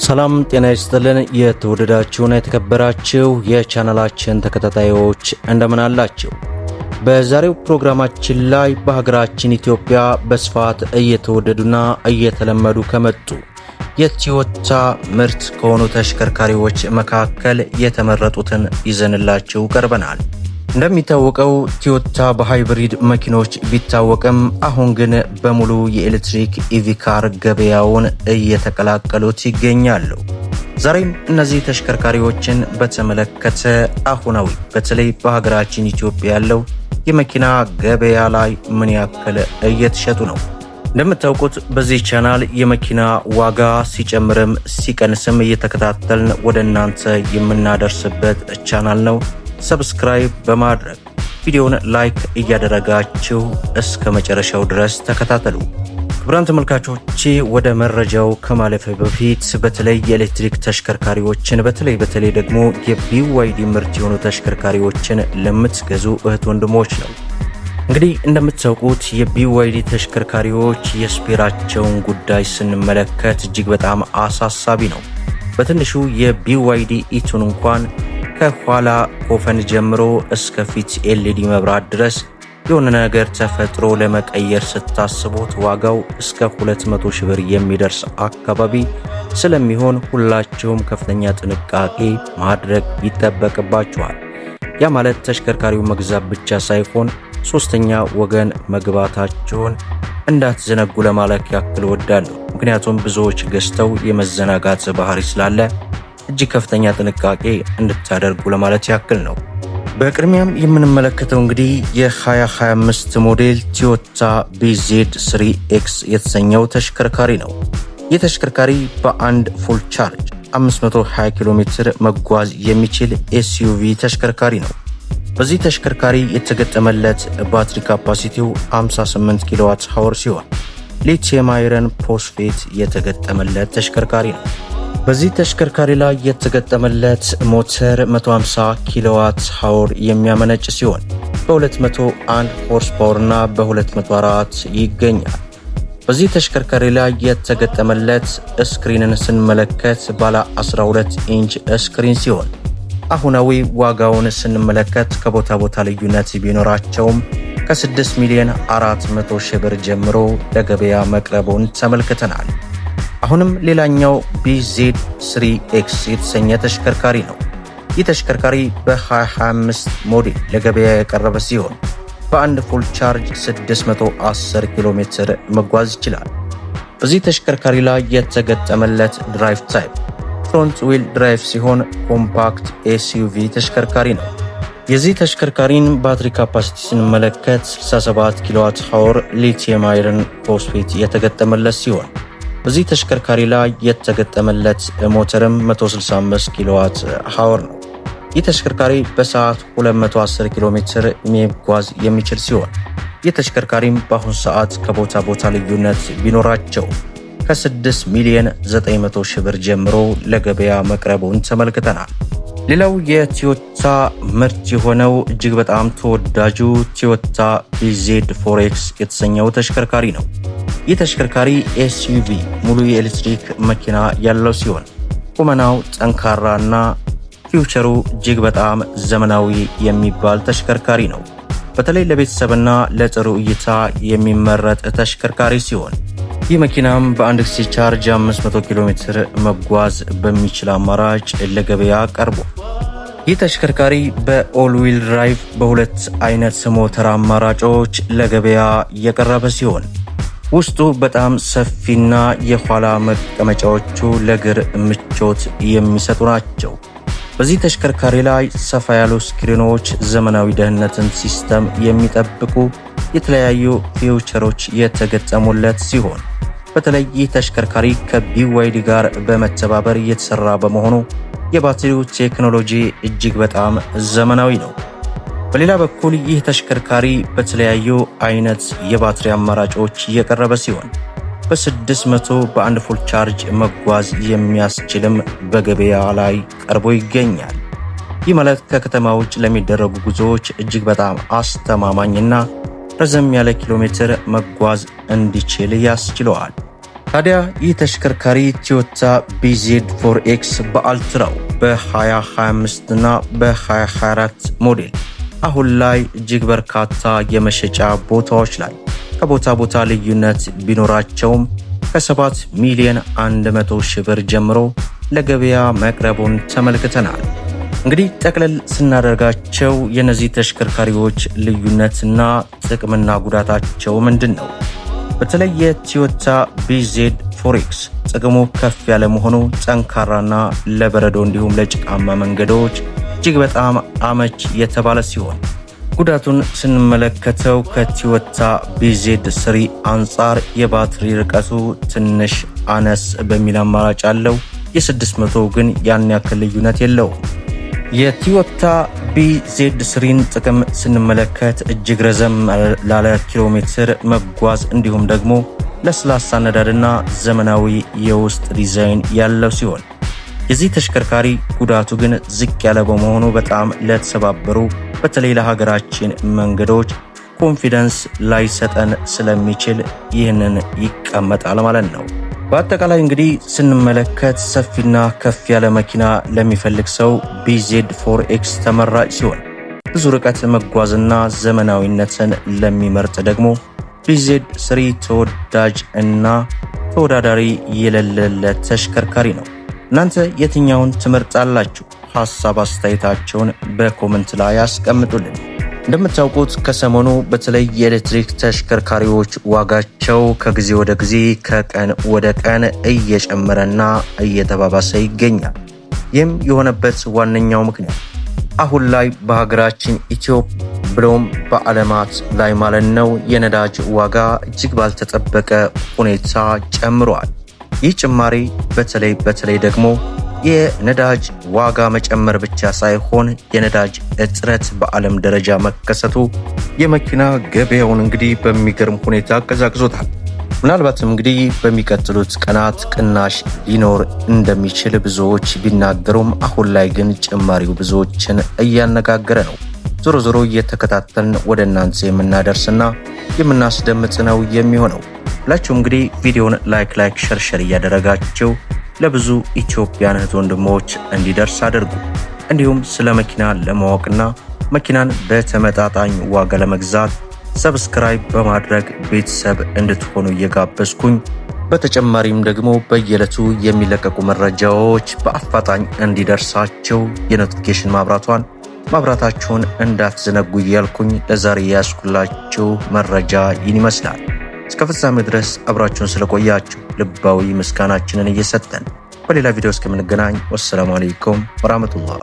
ሰላም ጤና ይስጥልን። የተወደዳችሁና የተከበራችሁ የቻናላችን ተከታታዮች እንደምን አላችሁ? በዛሬው ፕሮግራማችን ላይ በሀገራችን ኢትዮጵያ በስፋት እየተወደዱና እየተለመዱ ከመጡ የቶዮታ ምርት ከሆኑ ተሽከርካሪዎች መካከል የተመረጡትን ይዘንላችሁ ቀርበናል። እንደሚታወቀው ቶዮታ በሃይብሪድ መኪኖች ቢታወቅም አሁን ግን በሙሉ የኤሌክትሪክ ኢቪ ካር ገበያውን እየተቀላቀሉት ይገኛሉ። ዛሬም እነዚህ ተሽከርካሪዎችን በተመለከተ አሁናዊ በተለይ በሀገራችን ኢትዮጵያ ያለው የመኪና ገበያ ላይ ምን ያክል እየተሸጡ ነው? እንደምታውቁት በዚህ ቻናል የመኪና ዋጋ ሲጨምርም ሲቀንስም እየተከታተልን ወደ እናንተ የምናደርስበት ቻናል ነው። ሰብስክራይብ በማድረግ ቪዲዮውን ላይክ እያደረጋችሁ እስከ መጨረሻው ድረስ ተከታተሉ። ክቡራን ተመልካቾቼ ወደ መረጃው ከማለፌ በፊት በተለይ የኤሌክትሪክ ተሽከርካሪዎችን በተለይ ደግሞ የቢዋይዲ ምርት የሆኑ ተሽከርካሪዎችን ለምትገዙ እህት ወንድሞች ነው። እንግዲህ እንደምታውቁት የቢዋይዲ ተሽከርካሪዎች የስፔራቸውን ጉዳይ ስንመለከት እጅግ በጣም አሳሳቢ ነው። በትንሹ የቢዋይዲ ኢቱን እንኳን ከኋላ ኮፈን ጀምሮ እስከ ፊት ኤልኢዲ መብራት ድረስ የሆነ ነገር ተፈጥሮ ለመቀየር ስታስቡት ዋጋው እስከ 200 ሺህ ብር የሚደርስ አካባቢ ስለሚሆን ሁላችሁም ከፍተኛ ጥንቃቄ ማድረግ ይጠበቅባችኋል። ያ ማለት ተሽከርካሪው መግዛት ብቻ ሳይሆን ሶስተኛ ወገን መግባታቸውን እንዳትዘነጉ ለማለት ያክል እወዳለሁ። ምክንያቱም ብዙዎች ገዝተው የመዘናጋት ባህሪ ስላለ እጅግ ከፍተኛ ጥንቃቄ እንድታደርጉ ለማለት ያክል ነው። በቅድሚያም የምንመለከተው እንግዲህ የ2025 ሞዴል ቶዮታ BZ3X የተሰኘው ተሽከርካሪ ነው። ይህ ተሽከርካሪ በአንድ ፉል ቻርጅ 520 ኪሎ ሜትር መጓዝ የሚችል SUV ተሽከርካሪ ነው። በዚህ ተሽከርካሪ የተገጠመለት ባትሪ ካፓሲቲው 58 ኪሎዋት አወር ሲሆን ሊቲየም አይረን ፎስፌት የተገጠመለት ተሽከርካሪ ነው። በዚህ ተሽከርካሪ ላይ የተገጠመለት ሞተር 150 ኪሎዋት አወር የሚያመነጭ ሲሆን በ201 ሆርስ ፓወር እና በ204 ይገኛል። በዚህ ተሽከርካሪ ላይ የተገጠመለት ስክሪንን ስንመለከት ባለ 12 ኢንች ስክሪን ሲሆን አሁናዊ ዋጋውን ስንመለከት ከቦታ ቦታ ልዩነት ቢኖራቸውም ከ6 ሚሊዮን 400 ሺህ ብር ጀምሮ ለገበያ መቅረቡን ተመልክተናል። አሁንም ሌላኛው BZ3X የተሰኘ ተሽከርካሪ ነው። ይህ ተሽከርካሪ በ2025 ሞዴል ለገበያ የቀረበ ሲሆን በአንድ ፉል ቻርጅ 610 ኪሎ ሜትር መጓዝ ይችላል። በዚህ ተሽከርካሪ ላይ የተገጠመለት ድራይቭ ታይፕ ፍሮንት ዊል ድራይቭ ሲሆን ኮምፓክት SUV ተሽከርካሪ ነው። የዚህ ተሽከርካሪን ባትሪ ካፓሲቲ ስንመለከት 67 ኪሎዋት አወር ሊቲየም አይረን ፎስፌት የተገጠመለት ሲሆን በዚህ ተሽከርካሪ ላይ የተገጠመለት ሞተርም 165 ኪሎዋት አወር ነው። ይህ ተሽከርካሪ በሰዓት 210 ኪሎ ሜትር መጓዝ የሚችል ሲሆን ይህ ተሽከርካሪም በአሁኑ ሰዓት ከቦታ ቦታ ልዩነት ቢኖራቸው ከ6 ሚሊዮን 900 ሺህ ብር ጀምሮ ለገበያ መቅረቡን ተመልክተናል። ሌላው የቶዮታ ምርት የሆነው እጅግ በጣም ተወዳጁ ቶዮታ BZ4X የተሰኘው ተሽከርካሪ ነው። ይህ ተሽከርካሪ SUV ሙሉ የኤሌክትሪክ መኪና ያለው ሲሆን ቁመናው ጠንካራና ፊውቸሩ እጅግ በጣም ዘመናዊ የሚባል ተሽከርካሪ ነው። በተለይ ለቤተሰብና ለጥሩ እይታ የሚመረጥ ተሽከርካሪ ሲሆን ይህ መኪናም በአንድ ጊዜ ቻርጅ 500 ኪሎ ሜትር መጓዝ በሚችል አማራጭ ለገበያ ቀርቦ ይህ ተሽከርካሪ በኦል ዊል ድራይቭ በሁለት አይነት ሞተር አማራጮች ለገበያ የቀረበ ሲሆን ውስጡ በጣም ሰፊና የኋላ መቀመጫዎቹ ለእግር ምቾት የሚሰጡ ናቸው። በዚህ ተሽከርካሪ ላይ ሰፋ ያሉ ስክሪኖች፣ ዘመናዊ ደህንነትን ሲስተም የሚጠብቁ የተለያዩ ፊውቸሮች የተገጠሙለት ሲሆን በተለይ ይህ ተሽከርካሪ ከቢዋይዲ ጋር በመተባበር እየተሰራ በመሆኑ የባትሪው ቴክኖሎጂ እጅግ በጣም ዘመናዊ ነው። በሌላ በኩል ይህ ተሽከርካሪ በተለያዩ አይነት የባትሪ አማራጮች እየቀረበ ሲሆን በ600 በአንድ ፉል ቻርጅ መጓዝ የሚያስችልም በገበያ ላይ ቀርቦ ይገኛል። ይህ ማለት ከከተማ ውጭ ለሚደረጉ ጉዞዎች እጅግ በጣም አስተማማኝና ረዘም ያለ ኪሎ ሜትር መጓዝ እንዲችል ያስችለዋል። ታዲያ ይህ ተሽከርካሪ ቶዮታ BZ4X በአልትራው በ2025 እና በ2024 ሞዴል አሁን ላይ እጅግ በርካታ የመሸጫ ቦታዎች ላይ ከቦታ ቦታ ልዩነት ቢኖራቸውም ከ7 ሚሊዮን 100 ሺህ ብር ጀምሮ ለገበያ መቅረቡን ተመልክተናል። እንግዲህ ጠቅለል ስናደርጋቸው የነዚህ ተሽከርካሪዎች ልዩነትና ጥቅምና ጉዳታቸው ምንድን ነው? በተለይ የቶዮታ BZ4X ጥቅሙ ከፍ ያለ መሆኑ ጠንካራና ለበረዶ እንዲሁም ለጭቃማ መንገዶች እጅግ በጣም አመች የተባለ ሲሆን ጉዳቱን ስንመለከተው ከቶዮታ BZ3 አንጻር የባትሪ ርቀቱ ትንሽ አነስ በሚል አማራጭ አለው። የ600 ግን ያን ያክል ልዩነት የለውም። የቶዮታ BZ3ን ጥቅም ስንመለከት እጅግ ረዘም ላለ ኪሎ ሜትር መጓዝ እንዲሁም ደግሞ ለስላሳ ነዳድና ዘመናዊ የውስጥ ዲዛይን ያለው ሲሆን የዚህ ተሽከርካሪ ጉዳቱ ግን ዝቅ ያለ በመሆኑ በጣም ለተሰባበሩ በተለይ ለሀገራችን መንገዶች ኮንፊደንስ ላይሰጠን ስለሚችል ይህንን ይቀመጣል ማለት ነው። በአጠቃላይ እንግዲህ ስንመለከት ሰፊና ከፍ ያለ መኪና ለሚፈልግ ሰው BZ4X ተመራጭ ሲሆን ብዙ ርቀት መጓዝና ዘመናዊነትን ለሚመርጥ ደግሞ BZ3 ተወዳጅ እና ተወዳዳሪ የሌለለት ተሽከርካሪ ነው። እናንተ የትኛውን ትመርጣላችሁ? ሐሳብ አስተያየታቸውን በኮሜንት ላይ ያስቀምጡልን። እንደምታውቁት ከሰሞኑ በተለይ የኤሌክትሪክ ተሽከርካሪዎች ዋጋቸው ከጊዜ ወደ ጊዜ ከቀን ወደ ቀን እየጨመረና እየተባባሰ ይገኛል። ይህም የሆነበት ዋነኛው ምክንያት አሁን ላይ በሀገራችን ኢትዮጵያ ብሎም በዓለማት ላይ ማለት ነው የነዳጅ ዋጋ እጅግ ባልተጠበቀ ሁኔታ ጨምሯል። ይህ ጭማሪ በተለይ ደግሞ የነዳጅ ዋጋ መጨመር ብቻ ሳይሆን የነዳጅ እጥረት በዓለም ደረጃ መከሰቱ የመኪና ገበያውን እንግዲህ በሚገርም ሁኔታ አቀዛቅዞታል። ምናልባትም እንግዲህ በሚቀጥሉት ቀናት ቅናሽ ሊኖር እንደሚችል ብዙዎች ቢናገሩም አሁን ላይ ግን ጭማሪው ብዙዎችን እያነጋገረ ነው። ዞሮ ዞሮ እየተከታተልን ወደ እናንተ የምናደርስና የምናስደምጥ ነው የሚሆነው። ሁላችሁም እንግዲህ ቪዲዮውን ላይክ ሸር እያደረጋችሁ ለብዙ ኢትዮጵያን እህት ወንድሞች እንዲደርስ አድርጉ። እንዲሁም ስለ መኪና ለማወቅና መኪናን በተመጣጣኝ ዋጋ ለመግዛት ሰብስክራይብ በማድረግ ቤተሰብ እንድትሆኑ እየጋበዝኩኝ በተጨማሪም ደግሞ በየዕለቱ የሚለቀቁ መረጃዎች በአፋጣኝ እንዲደርሳቸው የኖቲፊኬሽን ማብራታችሁን እንዳትዘነጉ እያልኩኝ ለዛሬ ያስኩላችሁ መረጃ ይህን ይመስላል። እስከ ፍጻሜ ድረስ አብራችሁን ስለቆያችሁ ልባዊ ምስጋናችንን እየሰጠን በሌላ ቪዲዮ እስከምንገናኝ ወሰላሙ አለይኩም ወራህመቱላህ።